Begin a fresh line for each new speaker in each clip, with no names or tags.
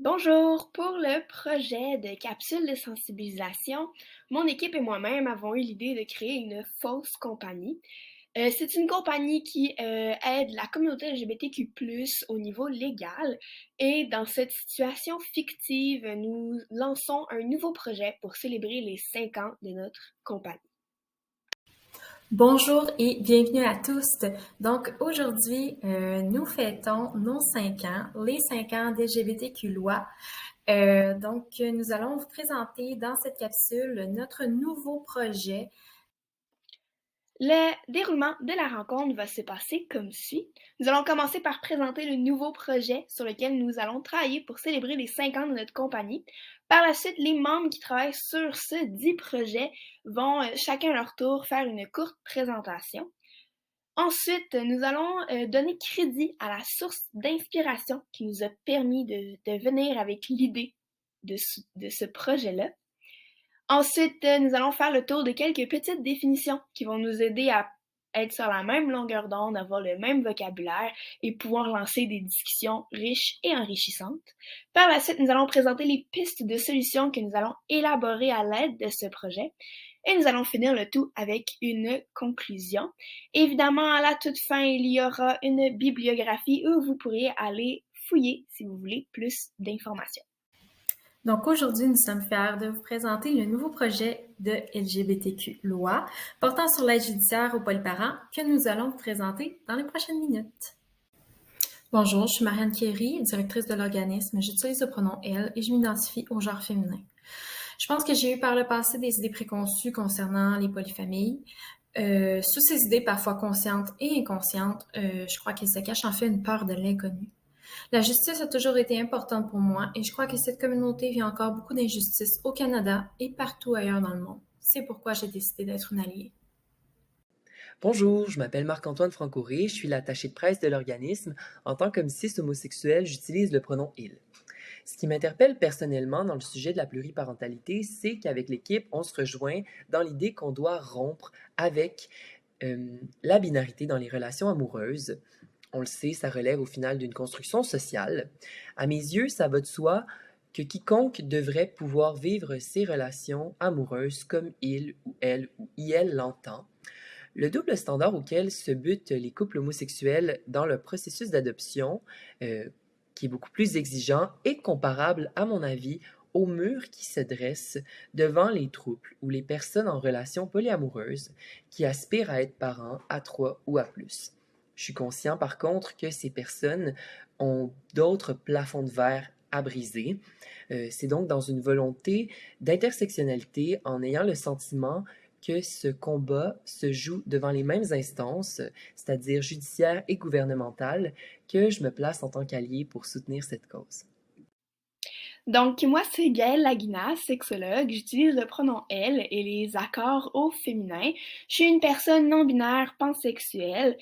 Bonjour! Pour le projet de capsule de sensibilisation, mon équipe et moi-même avons eu l'idée de créer une fausse compagnie. C'est une compagnie qui aide la communauté LGBTQ+ au niveau légal et dans cette situation fictive, nous lançons un nouveau projet pour célébrer les 5 ans de notre compagnie.
Bonjour et bienvenue à tous. Donc aujourd'hui, nous fêtons nos 5 ans, les 5 ans d'LGBTQ Loi. Nous allons vous présenter dans cette capsule notre nouveau projet.
Le déroulement de la rencontre va se passer comme suit. Nous allons commencer par présenter le nouveau projet sur lequel nous allons travailler pour célébrer les 5 ans de notre compagnie. Par la suite, les membres qui travaillent sur ce dit projet vont chacun à leur tour faire une courte présentation. Ensuite, nous allons donner crédit à la source d'inspiration qui nous a permis de venir avec l'idée de ce projet-là. Ensuite, nous allons faire le tour de quelques petites définitions qui vont nous aider à être sur la même longueur d'onde, avoir le même vocabulaire et pouvoir lancer des discussions riches et enrichissantes. Par la suite, nous allons présenter les pistes de solutions que nous allons élaborer à l'aide de ce projet. Et nous allons finir le tout avec une conclusion. Évidemment, à la toute fin, il y aura une bibliographie où vous pourrez aller fouiller si vous voulez plus d'informations.
Donc aujourd'hui, nous sommes fiers de vous présenter le nouveau projet de LGBTQ Loi portant sur l'aide judiciaire aux polyparents que nous allons vous présenter dans les prochaines minutes. Bonjour, je suis Marianne Kéry, directrice de l'organisme. J'utilise le pronom elle et je m'identifie au genre féminin. Je pense que j'ai eu par le passé des idées préconçues concernant les polyfamilles. Sous ces idées parfois conscientes et inconscientes, je crois qu'il se cache en fait une peur de l'inconnu. La justice a toujours été importante pour moi et je crois que cette communauté vit encore beaucoup d'injustices au Canada et partout ailleurs dans le monde. C'est pourquoi j'ai décidé d'être une alliée.
Bonjour, je m'appelle Marc-Antoine Francoré, je suis l'attaché de presse de l'organisme. En tant que cis homosexuel, j'utilise le pronom il. Ce qui m'interpelle personnellement dans le sujet de la pluriparentalité, c'est qu'avec l'équipe, on se rejoint dans l'idée qu'on doit rompre avec la binarité dans les relations amoureuses. On le sait, ça relève au final d'une construction sociale. À mes yeux, ça va de soi que quiconque devrait pouvoir vivre ses relations amoureuses comme il ou elle ou il l'entend. Le double standard auquel se butent les couples homosexuels dans le processus d'adoption, qui est beaucoup plus exigeant, est comparable, à mon avis, au mur qui se dresse devant les trouples ou les personnes en relation polyamoureuses qui aspirent à être parents à 3 ou à plus. Je suis conscient par contre que ces personnes ont d'autres plafonds de verre à briser. C'est donc dans une volonté d'intersectionnalité en ayant le sentiment que ce combat se joue devant les mêmes instances, c'est-à-dire judiciaires et gouvernementales, que je me place en tant qu'allié pour soutenir cette cause.
Donc, moi, c'est Gaëlle Laguna, sexologue. J'utilise le pronom elle et les accords au féminin. Je suis une personne non-binaire pansexuelle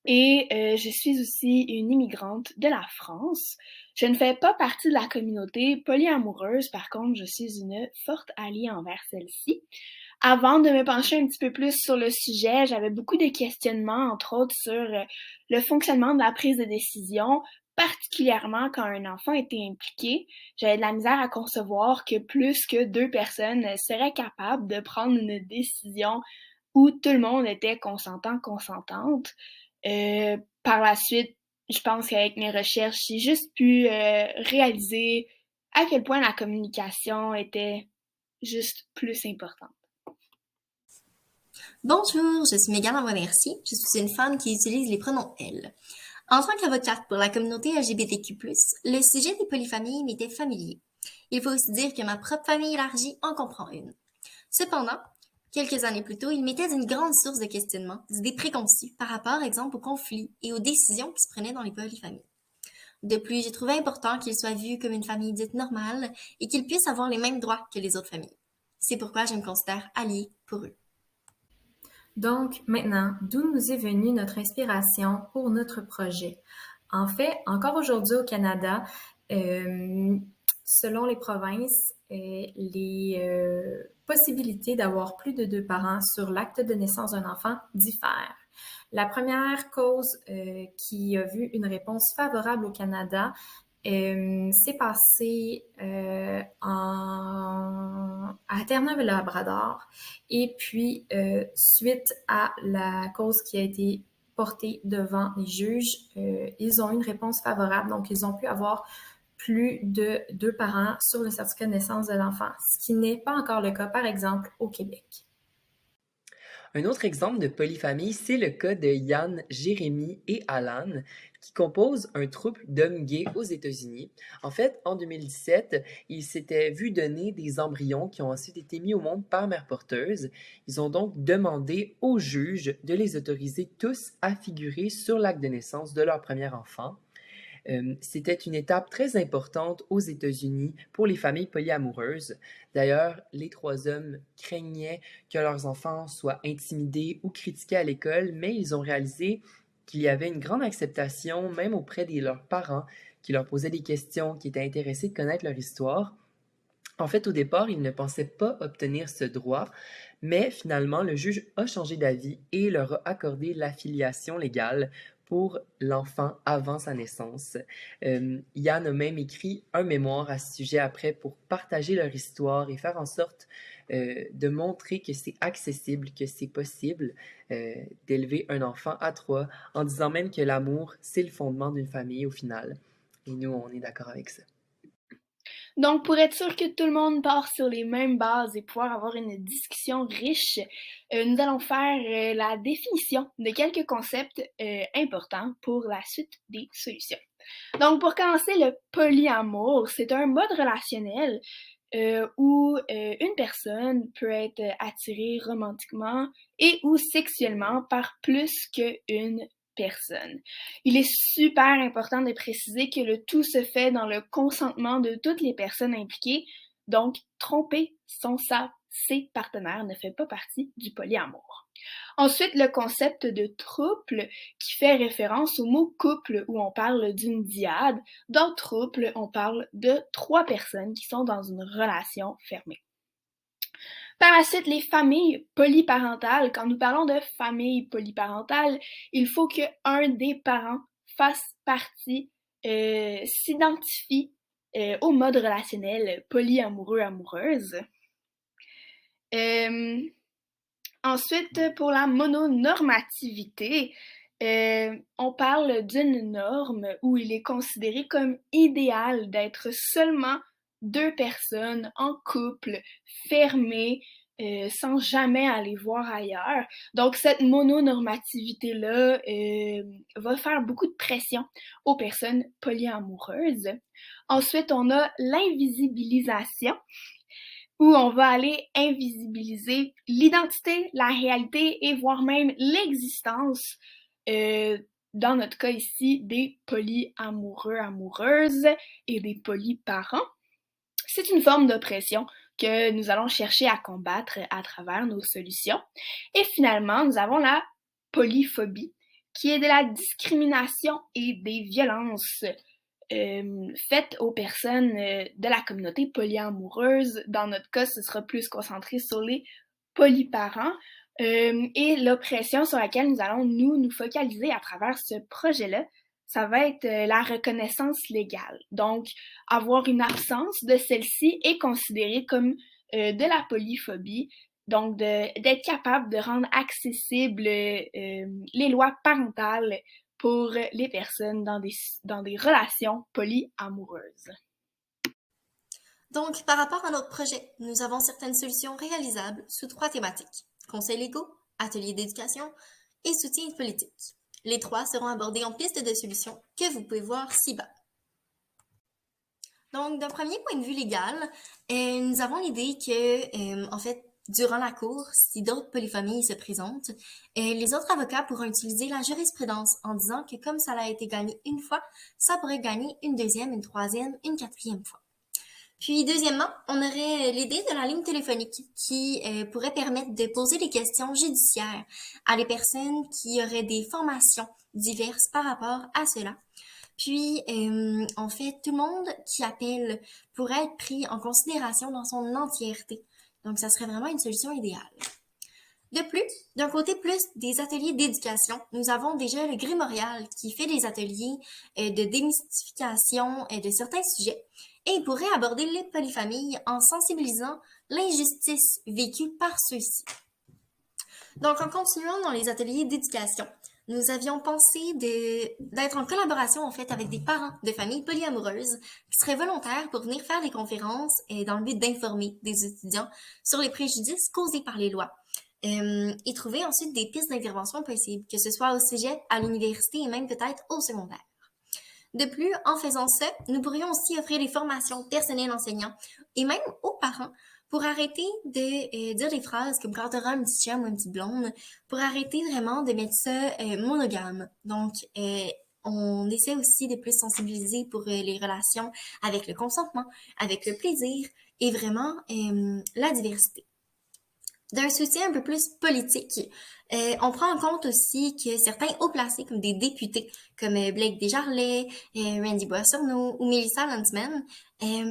et je suis aussi une immigrante de la France. Je ne fais pas partie de la communauté polyamoureuse, par contre, je suis une forte alliée envers celle-ci. Avant de me pencher un petit peu plus sur le sujet, j'avais beaucoup de questionnements, entre autres, sur le fonctionnement de la prise de décision, particulièrement quand un enfant était impliqué. J'avais de la misère à concevoir que plus que deux personnes seraient capables de prendre une décision où tout le monde était consentant, consentante. Par la suite, je pense qu'avec mes recherches, j'ai juste pu réaliser à quel point la communication était juste plus importante.
Bonjour, je suis Mégane Mercier. Je suis une femme qui utilise les pronoms elle. En tant qu'avocate pour la communauté LGBTQ+, le sujet des polyfamilles m'était familier. Il faut aussi dire que ma propre famille élargie en comprend une. Cependant, quelques années plus tôt, il m'était d'une grande source de questionnement, d'idées préconçues par rapport, exemple, aux conflits et aux décisions qui se prenaient dans les polyfamilles. De plus, j'ai trouvé important qu'ils soient vus comme une famille dite normale et qu'ils puissent avoir les mêmes droits que les autres familles. C'est pourquoi je me considère alliée pour eux.
Donc maintenant, d'où nous est venue notre inspiration pour notre projet? En fait, encore aujourd'hui au Canada, selon les provinces, les possibilités d'avoir plus de deux parents sur l'acte de naissance d'un enfant diffèrent. La première cause qui a vu une réponse favorable au Canada C'est passé à Terre-Neuve-Labrador et puis suite à la cause qui a été portée devant les juges, ils ont eu une réponse favorable, donc ils ont pu avoir plus de 2 parents sur le certificat de naissance de l'enfant, ce qui n'est pas encore le cas, par exemple, au Québec.
Un autre exemple de polyfamille, c'est le cas de Yann, Jérémy et Alan, qui composent un couple d'hommes gays aux États-Unis. En fait, en 2017, ils s'étaient vus donner des embryons qui ont ensuite été mis au monde par mère porteuse. Ils ont donc demandé aux juges de les autoriser tous à figurer sur l'acte de naissance de leur premier enfant. C'était une étape très importante aux États-Unis pour les familles polyamoureuses. D'ailleurs, les 3 hommes craignaient que leurs enfants soient intimidés ou critiqués à l'école, mais ils ont réalisé qu'il y avait une grande acceptation, même auprès de leurs parents, qui leur posaient des questions, qui étaient intéressés de connaître leur histoire. En fait, au départ, ils ne pensaient pas obtenir ce droit, mais finalement, le juge a changé d'avis et leur a accordé l'affiliation légale pour l'enfant avant sa naissance. Yann a même écrit un mémoire à ce sujet après pour partager leur histoire et faire en sorte de montrer que c'est accessible, que c'est possible d'élever un enfant à 3, en disant même que l'amour, c'est le fondement d'une famille au final. Et nous, on est d'accord avec ça.
Donc, pour être sûr que tout le monde part sur les mêmes bases et pouvoir avoir une discussion riche, nous allons faire la définition de quelques concepts importants pour la suite des solutions. Donc, pour commencer, le polyamour, c'est un mode relationnel où une personne peut être attirée romantiquement et ou sexuellement par plus qu'une personne. Il est super important de préciser que le tout se fait dans le consentement de toutes les personnes impliquées, donc tromper son sa ses partenaires ne fait pas partie du polyamour. Ensuite, le concept de trouble qui fait référence au mot couple où on parle d'une dyade. Dans trouble, on parle de 3 personnes qui sont dans une relation fermée. Par la suite, les familles polyparentales. Quand nous parlons de famille polyparentale, il faut qu'un des parents fasse partie, s'identifie au mode relationnel polyamoureux-amoureuse. Ensuite, pour la mononormativité, on parle d'une norme où il est considéré comme idéal d'être seulement 2 personnes en couple, fermées, sans jamais aller voir ailleurs. Donc cette mononormativité-là va faire beaucoup de pression aux personnes polyamoureuses. Ensuite, on a l'invisibilisation, où on va aller invisibiliser l'identité, la réalité et voire même l'existence, dans notre cas ici, des polyamoureux, amoureuses et des polyparents. C'est une forme d'oppression que nous allons chercher à combattre à travers nos solutions. Et finalement, nous avons la polyphobie, qui est de la discrimination et des violences faites aux personnes de la communauté polyamoureuse. Dans notre cas, ce sera plus concentré sur les polyparents et l'oppression sur laquelle nous allons nous focaliser à travers ce projet-là, ça va être la reconnaissance légale. Donc, avoir une absence de celle-ci est considéré comme de la polyphobie. Donc, d'être capable de rendre accessibles les lois parentales pour les personnes dans des relations polyamoureuses.
Donc, par rapport à notre projet, nous avons certaines solutions réalisables sous 3 thématiques: conseils légaux, ateliers d'éducation et soutien politique. Les 3 seront abordés en piste de solutions que vous pouvez voir ci-bas. Donc, d'un premier point de vue légal, nous avons l'idée que, en fait, durant la cour, si d'autres polyfamilles se présentent, les autres avocats pourront utiliser la jurisprudence en disant que comme ça a été gagné une fois, ça pourrait gagner une deuxième, une troisième, une quatrième fois. Puis, deuxièmement, on aurait l'idée de la ligne téléphonique qui pourrait permettre de poser des questions judiciaires à les personnes qui auraient des formations diverses par rapport à cela. Puis, en fait, tout le monde qui appelle pourrait être pris en considération dans son entièreté. Donc, ça serait vraiment une solution idéale. De plus, d'un côté plus des ateliers d'éducation, nous avons déjà le Grimorial qui fait des ateliers de démystification de certains sujets et il pourrait aborder les polyfamilles en sensibilisant l'injustice vécue par ceux-ci. Donc, en continuant dans les ateliers d'éducation, nous avions pensé d'être en collaboration en fait avec des parents de familles polyamoureuses qui seraient volontaires pour venir faire des conférences dans le but d'informer des étudiants sur les préjudices causés par les lois. Et trouver ensuite des pistes d'intervention possibles, que ce soit au cégep, à l'université et même peut-être au secondaire. De plus, en faisant ça, nous pourrions aussi offrir des formations personnelles enseignants et même aux parents pour arrêter de dire des phrases comme quand t'auras un petit chum ou une petite blonde, pour arrêter vraiment de mettre ça monogame. Donc, on essaie aussi de plus sensibiliser pour les relations avec le consentement, avec le plaisir et vraiment la diversité. D'un soutien un peu plus politique, on prend en compte aussi que certains hauts placés, comme des députés, comme Blake Desjarlais, Randy Boissonneau ou Melissa Landsman,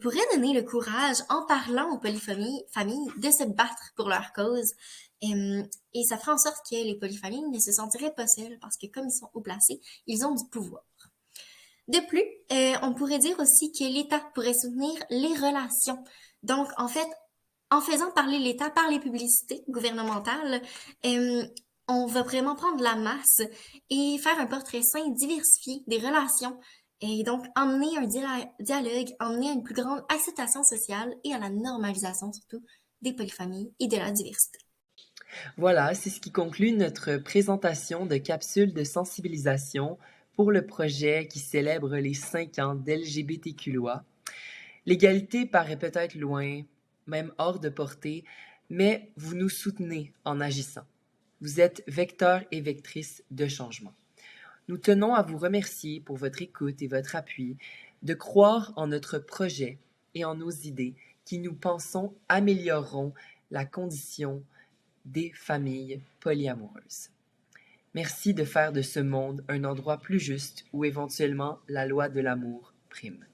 pourraient donner le courage, en parlant aux polyfamilles de se battre pour leur cause. Et ça ferait en sorte que les polyfamilles ne se sentiraient pas seules, parce que comme ils sont hauts placés, ils ont du pouvoir. De plus, on pourrait dire aussi que l'État pourrait soutenir les relations. Donc, en fait, en faisant parler l'État par les publicités gouvernementales, on va vraiment prendre la masse et faire un portrait sain, diversifié des relations et donc emmener un dialogue, emmener à une plus grande acceptation sociale et à la normalisation surtout des polyfamilles et de la diversité.
Voilà, c'est ce qui conclut notre présentation de capsules de sensibilisation pour le projet qui célèbre les 5 ans d'LGBTQ Loi. L'égalité paraît peut-être loin, même hors de portée, mais vous nous soutenez en agissant. Vous êtes vecteurs et vectrices de changement. Nous tenons à vous remercier pour votre écoute et votre appui, de croire en notre projet et en nos idées qui, nous pensons, amélioreront la condition des familles polyamoureuses. Merci de faire de ce monde un endroit plus juste où éventuellement la loi de l'amour prime.